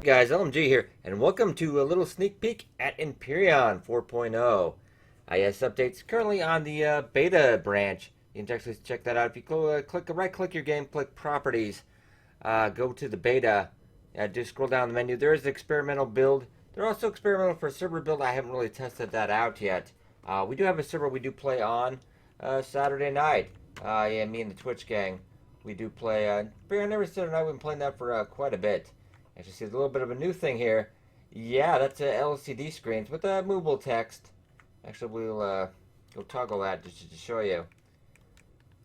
Hey guys, LMG here, and welcome to a little sneak peek at Empyrion 4.0. Yes, updates currently on the beta branch. You can actually check that out. If you right-click your game, click Properties, go to the beta, just scroll down the menu. There is an experimental build. They're also experimental for a server build. I haven't really tested that out yet. We do have a server we do play on Saturday night. Yeah, me and the Twitch gang. We do play Empyrion every Saturday night. We've been playing that for quite a bit. Actually, see a little bit of a new thing here. Yeah, that's LCD screens with movable text. Actually, we'll go toggle that just to show you.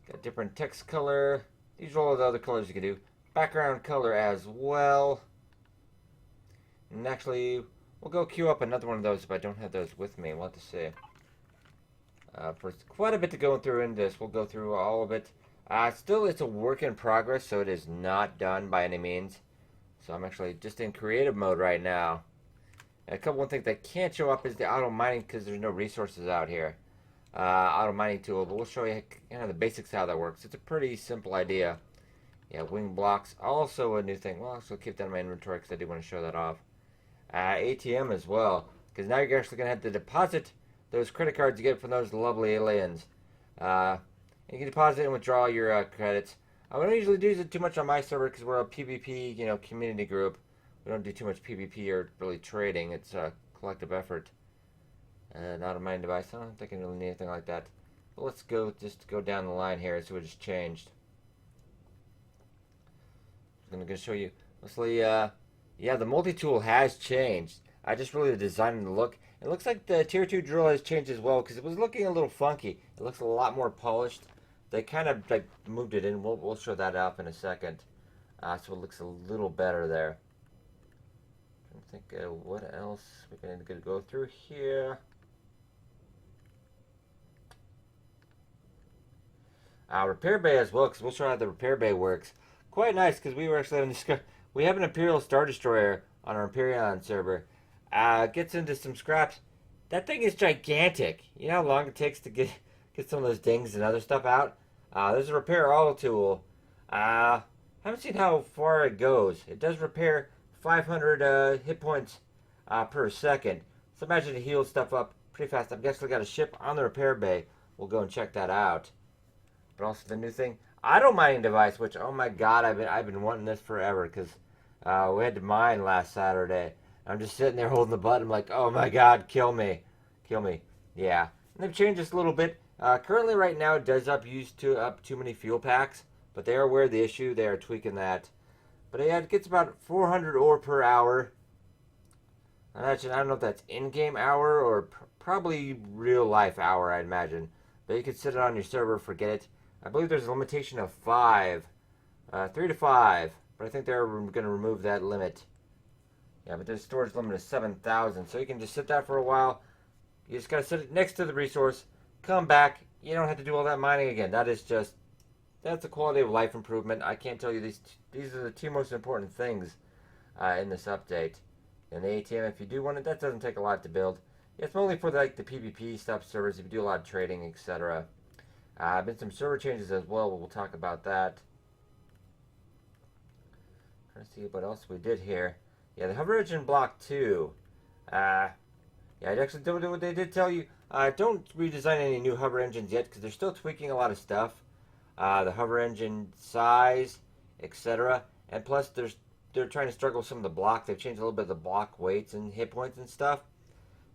Got different text color. These are all the other colors you can do. Background color as well. And actually, we'll go queue up another one of those if I don't have those with me. We'll have to see. For quite a bit to go through in this. We'll go through all of it. Still, it's a work in progress, so it is not done by any means. So I'm actually just in creative mode right now. And a couple of things that can't show up is the auto mining because there's no resources out here. Auto mining tool, but we'll show you kind of the basics how that works. It's a pretty simple idea. Yeah, wing blocks, also a new thing. Well, I'll also keep that in my inventory because I do want to show that off. ATM as well, because now you're actually going to have to deposit those credit cards you get from those lovely aliens. You can deposit and withdraw your credits. I don't usually do it too much on my server because we're a PvP, community group. We don't do too much PvP or really trading. It's a collective effort. Not a mining device. I don't think I really need anything like that. But let's just go down the line here. So what just changed. I'm gonna show you. Mostly, yeah, the multi-tool has changed. I just really the design and the look. It looks like the tier 2 drill has changed as well because it was looking a little funky. It looks a lot more polished. They kind of like moved it in. We'll show that up in a second. So it looks a little better there. I think what else we're going to go through here. Repair bay as well, because we'll show how the repair bay works. Quite nice, because we were actually having this. We have an Imperial Star Destroyer on our Empyrion server. Gets into some scraps. That thing is gigantic. You know how long it takes to get some of those dings and other stuff out. There's a repair auto tool. Haven't seen how far it goes. It does repair 500 hit points per second. So imagine it heals stuff up pretty fast. I'm guessing we got a ship on the repair bay. We'll go and check that out. But also the new thing, auto mining device, which oh my god, I've been wanting this forever because we had to mine last Saturday. I'm just sitting there holding the button. I'm like, oh my god, kill me, kill me. Yeah, and they've changed this a little bit. Currently, right now, it does use up too many fuel packs, but they are aware of the issue. They are tweaking that. But yeah, it gets about 400 ore per hour. I don't know if that's in-game hour or probably real-life hour, I'd imagine. But you can set it on your server, forget it. I believe there's a limitation of 5. 3 to 5. But I think they're going to remove that limit. Yeah, but there's storage limit of 7,000. So you can just sit there for a while. You just got to sit it next to the resource. Come back. You don't have to do all that mining again. That's a quality of life improvement. I can't tell you these are the two most important things in this update. And the ATM, if you do want it, that doesn't take a lot to build. Yeah, it's only for the PvP stuff servers if you do a lot of trading, etc. Been some server changes as well, but we'll talk about that. Trying to see what else we did here. Yeah, the hover engine block 2. Yeah, they did tell you. Don't redesign any new hover engines yet because they're still tweaking a lot of stuff. The hover engine size, etc. And plus, they're trying to struggle with some of the block. They've changed a little bit of the block weights and hit points and stuff.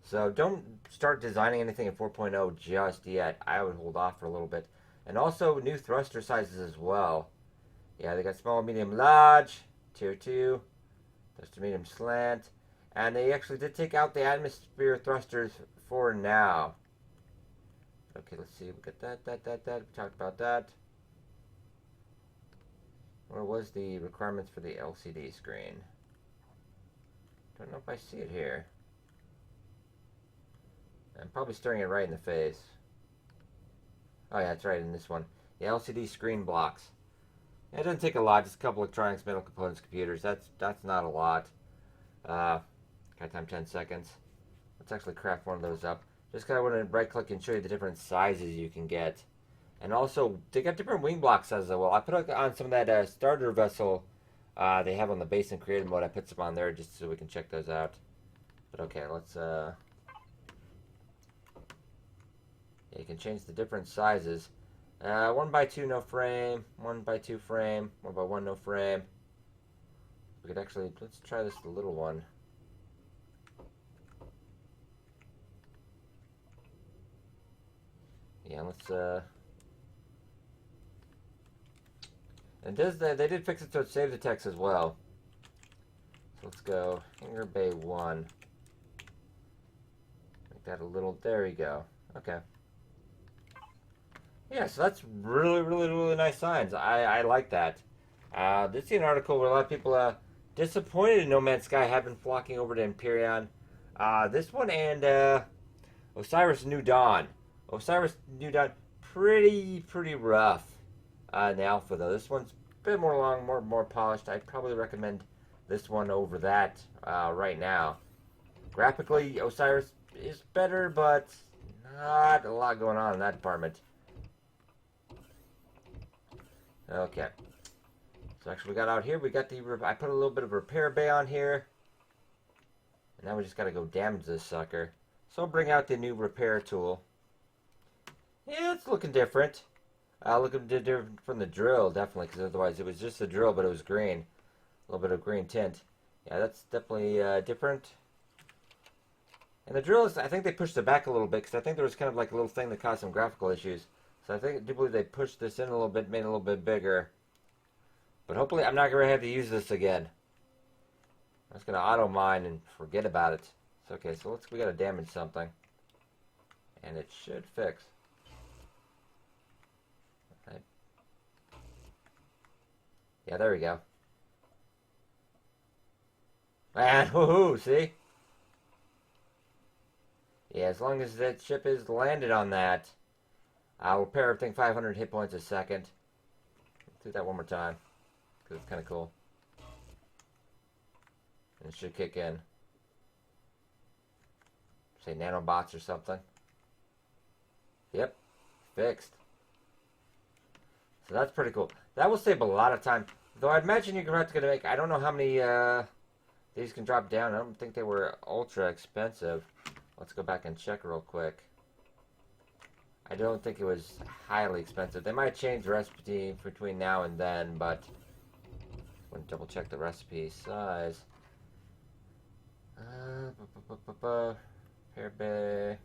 So don't start designing anything in 4.0 just yet. I would hold off for a little bit. And also new thruster sizes as well. Yeah, they got small, medium, large, tier 2, thruster, medium, slant. And they actually did take out the atmosphere thrusters for now. Okay, let's see. We got that. We talked about that. Where was the requirements for the LCD screen? Don't know if I see it here. I'm probably staring it right in the face. Oh yeah, that's right, in this one. The LCD screen blocks. It doesn't take a lot, just a couple electronics, metal components, computers. That's not a lot. Got time 10 seconds. Let's actually craft one of those up. Just because I want to right click and show you the different sizes you can get. And also, they got different wing block sizes as well. I put on some of that starter vessel they have on the base and creative mode. I put some on there just so we can check those out. But okay, let's yeah, you can change the different sizes. 1x2 no frame, 1x2 frame, 1x1 no frame. We could actually, let's try this little one. Yeah, let's and does that, they did fix it so it saves the text as well. So let's go Hanger Bay 1. Make that a little, there we go. Okay. Yeah, so that's really nice signs. I like that. Did see an article where a lot of people disappointed in No Man's Sky have been flocking over to Empyrion. This one and Osiris New Dawn. Osiris New Dawn, pretty rough in the alpha though. This one's a bit more long, more polished. I'd probably recommend this one over that right now. Graphically, Osiris is better, but not a lot going on in that department. Okay. So actually we got out here, we got the, I put a little bit of repair bay on here. And now we just got to go damage this sucker. So I'll bring out the new repair tool. Yeah, it's looking different. Looking different from the drill, definitely, because otherwise it was just a drill, but it was green. A little bit of green tint. Yeah, that's definitely different. And the drill is, I think they pushed it back a little bit, because I think there was kind of like a little thing that caused some graphical issues. So I do believe they pushed this in a little bit, made it a little bit bigger. But hopefully I'm not going to have to use this again. I'm just going to auto mine and forget about it. It's okay, so we got to damage something. And it should fix. Okay. Yeah, there we go. And woohoo, see? Yeah, as long as that ship is landed on that. I'll repair everything 500 hit points a second. Let's do that one more time, because it's kind of cool. And it should kick in. Say nanobots or something. Yep, fixed. So that's pretty cool. That will save a lot of time. Though I'd imagine you're going to make, I don't know how many these can drop down. I don't think they were ultra expensive. Let's go back and check real quick. I don't think it was highly expensive. They might change the recipe between now and then, but I'm going to double check the recipe size. Pear Bay.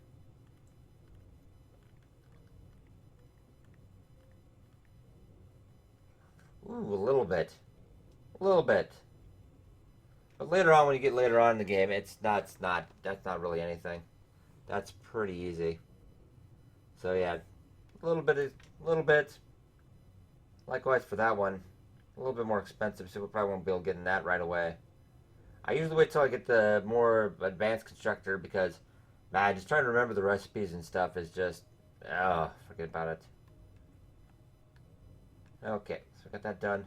Ooh, a little bit. A little bit. But later on, when you get later on in the game, that's not really anything. That's pretty easy. So yeah, a little bit. Likewise for that one, a little bit more expensive, so we probably won't be able to get in that right away. I usually wait till I get the more advanced constructor because, man, just trying to remember the recipes and stuff is just, oh, forget about it. Okay, so I got that done.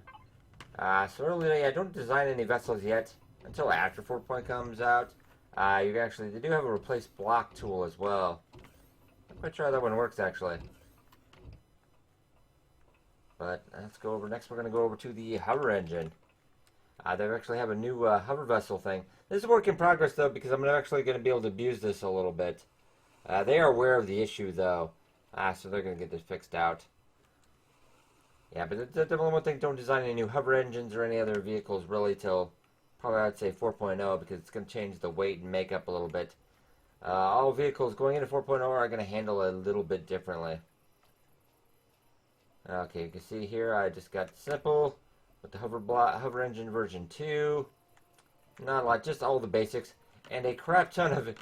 So earlier, I don't design any vessels yet until after 4.0 comes out. They do have a replace block tool as well. I'm quite sure how that one works actually. But let's go over, next we're going to go over to the hover engine. They actually have a new hover vessel thing. This is a work in progress though, because I'm actually going to be able to abuse this a little bit. They are aware of the issue though, so they're going to get this fixed out. Yeah, but the only one thing, don't design any new hover engines or any other vehicles really till probably I'd say 4.0 because it's going to change the weight and makeup a little bit. All vehicles going into 4.0 are going to handle a little bit differently. Okay, you can see here I just got simple with the hover engine version 2. Not a lot, just all the basics. And a crap ton of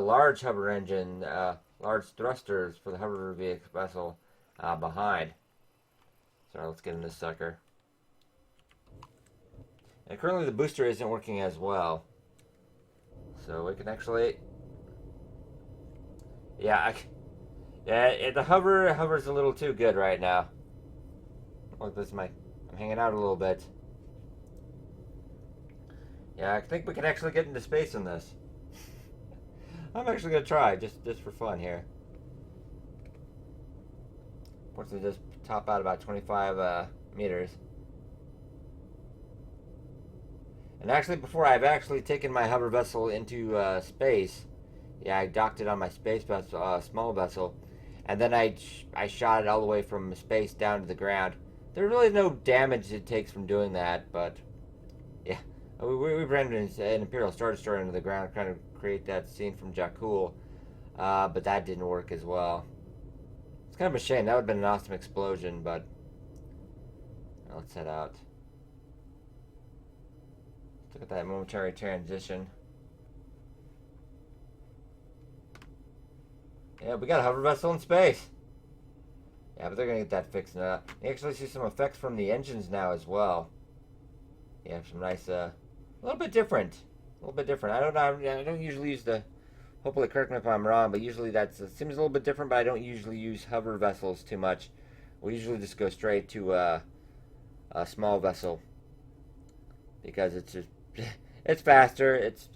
large hover engine, large thrusters for the hover vehicle vessel behind. So let's get in this sucker. And currently the booster isn't working as well. So we can actually... Yeah, the hover's a little too good right now. Look, I'm hanging out a little bit. Yeah, I think we can actually get into space in this. I'm actually gonna try, just for fun here. Fortunately, just top out about 25 meters. And actually, before I've actually taken my hover vessel into space, yeah, I docked it on my space vessel, small vessel, and then I shot it all the way from space down to the ground. There's really no damage it takes from doing that, but yeah, we ran an Imperial Star Destroyer into the ground, trying to create that scene from Jakul, but that didn't work as well. It's kind of a shame. That would have been an awesome explosion, but let's head out. Look at that momentary transition. Yeah, we got a hover vessel in space. Yeah, but they're gonna get that fixed now. You actually see some effects from the engines now as well. Yeah, some nice, a little bit different. A little bit different. I don't usually use the. Hopefully, correct me if I'm wrong, but usually it seems a little bit different. But I don't usually use hover vessels too much. We usually just go straight to a small vessel because it's just it's faster. It's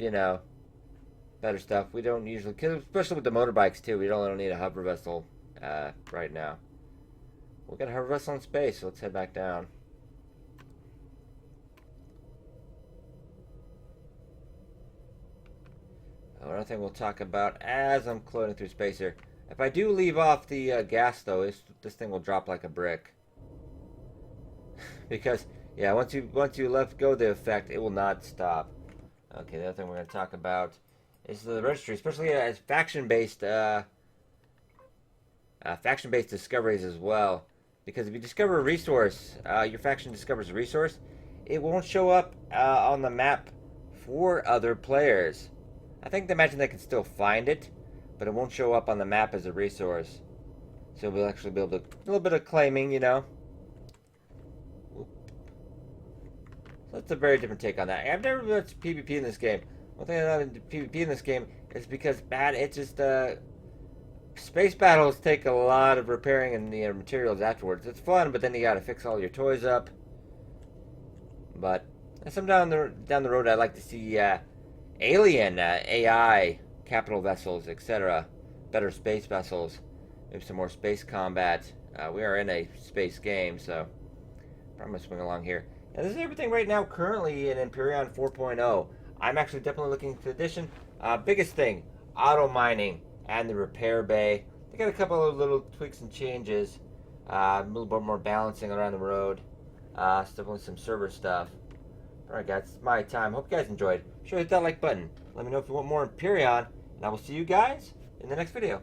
better stuff. We don't usually, especially with the motorbikes too. We don't need a hover vessel right now. We'll get a hover vessel in space, so let's head back down. Another thing we'll talk about as I'm floating through space here. If I do leave off the gas, though, this thing will drop like a brick. Because yeah, once you let go of the effect, it will not stop. Okay, the other thing we're going to talk about is the registry, especially as faction-based discoveries as well. Because if you discover a resource, your faction discovers a resource, it won't show up on the map for other players. I think they imagine they can still find it, but it won't show up on the map as a resource. So we'll actually be able to a little bit of claiming, So that's a very different take on that. I've never much PvP in this game. One thing I love in PvP in this game is because it's just space battles take a lot of repairing and materials afterwards. It's fun, but then you gotta fix all your toys up. But some down the road, I'd like to see alien AI capital vessels, etc. Better space vessels, maybe some more space combat. We are in a space game, so I'm gonna swing along here. Now, this is everything right now currently in Empyrion 4.0. I'm actually definitely looking to addition. Biggest thing, auto mining and the repair bay. They got a couple of little tweaks and changes. A little bit more balancing around the road. Definitely some server stuff. Alright guys, it's my time. Hope you guys enjoyed. Be sure to hit that like button. Let me know if you want more Empyrion. And I will see you guys in the next video.